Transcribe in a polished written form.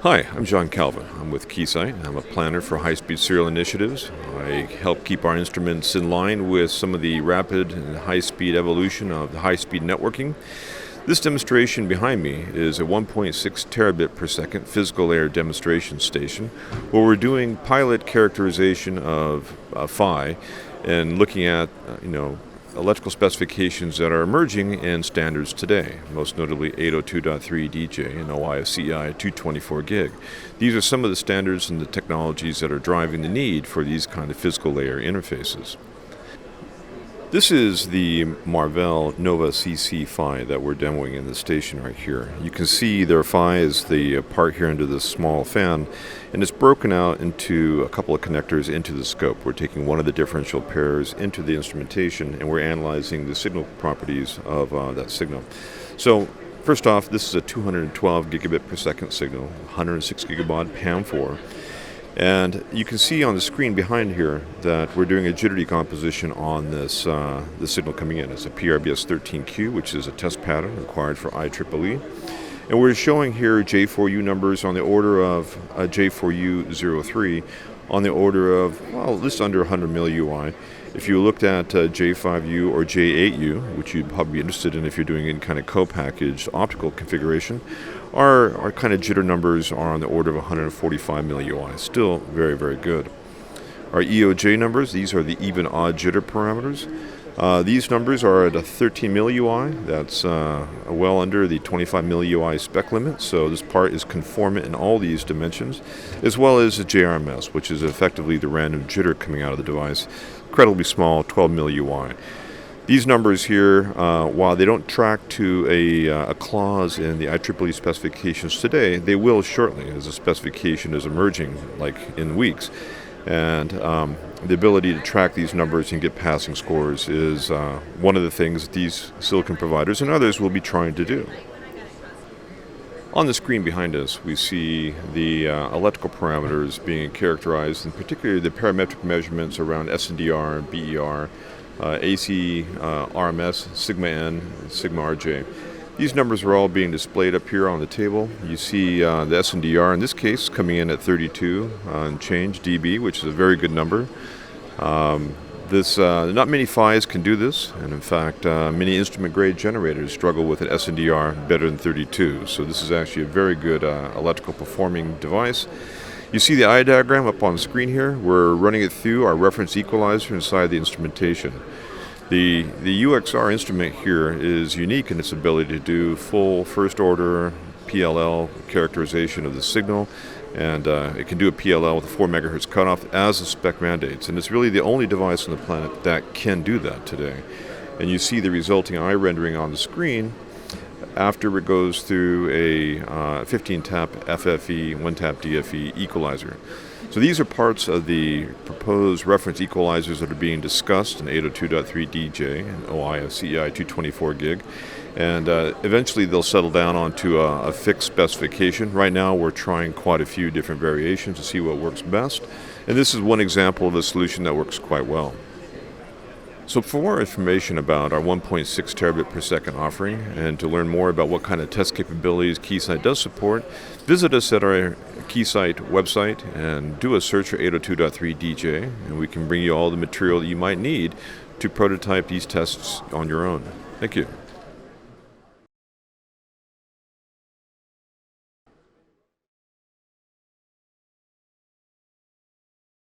Hi, I'm John Calvin. I'm with Keysight. I'm a planner for high-speed serial initiatives. I help keep our instruments in line with some of the rapid and high-speed evolution of the high-speed networking. This demonstration behind me is a 1.6 terabit per second physical layer demonstration station where we're doing pilot characterization of PHY and looking at, electrical specifications that are emerging in standards today, most notably 802.3 DJ and OIFCEI 224 gig. These are some of the standards and the technologies that are driving the need for these kind of physical layer interfaces. This is the Marvell Nova CC PHY that we're demoing in the station right here. You can see their PHY is the part here into this small fan, and it's broken out into a couple of connectors into the scope. We're taking one of the differential pairs into the instrumentation, and we're analyzing the signal properties of that signal. So first off, this is a 212 gigabit per second signal, 106 gigabaud PAM4. And you can see on the screen behind here that we're doing a jitter decomposition on this the signal coming in. It's a PRBS 13Q, which is a test pattern required for IEEE. And we're showing here J4U numbers on the order of J4U03 on the order of, well, just under 100 milliUI. If you looked at J5U or J8U, which you'd probably be interested in if you're doing any kind of co-packaged optical configuration, our kind of jitter numbers are on the order of 145 milliUI. Still very, very good. Our EOJ numbers, these are the even-odd jitter parameters. These numbers are at a 13 milliUI. That's well under the 25 milliUI spec limit, so this part is conformant in all these dimensions, as well as the JRMS, which is effectively the random jitter coming out of the device, incredibly small, 12 milliUI. These numbers here, while they don't track to a clause in the IEEE specifications today, they will shortly as the specification is emerging, like in weeks. And the ability to track these numbers and get passing scores is one of the things that these silicon providers and others will be trying to do. On the screen behind us, we see the electrical parameters being characterized, and particularly the parametric measurements around SNDR, BER, AC, RMS, sigma N, sigma RJ. These numbers are all being displayed up here on the table. You see the SNDR in this case coming in at 32 and change dB, which is a very good number. Not many PHYs can do this, and in fact many instrument grade generators struggle with an SNDR better than 32. So this is actually a very good electrical performing device. You see the eye diagram up on the screen here. We're running it through our reference equalizer inside the instrumentation. The UXR instrument here is unique in its ability to do full first order PLL characterization of the signal, and it can do a PLL with a 4 megahertz cutoff as the spec mandates, and it's really the only device on the planet that can do that today. And you see the resulting eye rendering on the screen after it goes through a 15-tap FFE, 1-tap DFE equalizer. So these are parts of the proposed reference equalizers that are being discussed in 802.3 DJ and OIFCEI 224 gig. And eventually they'll settle down onto a fixed specification. Right now we're trying quite a few different variations to see what works best. And this is one example of a solution that works quite well. So for more information about our 1.6 terabit per second offering and to learn more about what kind of test capabilities Keysight does support, visit us at our Keysight website and do a search for 802.3 DJ, and we can bring you all the material that you might need to prototype these tests on your own. Thank you.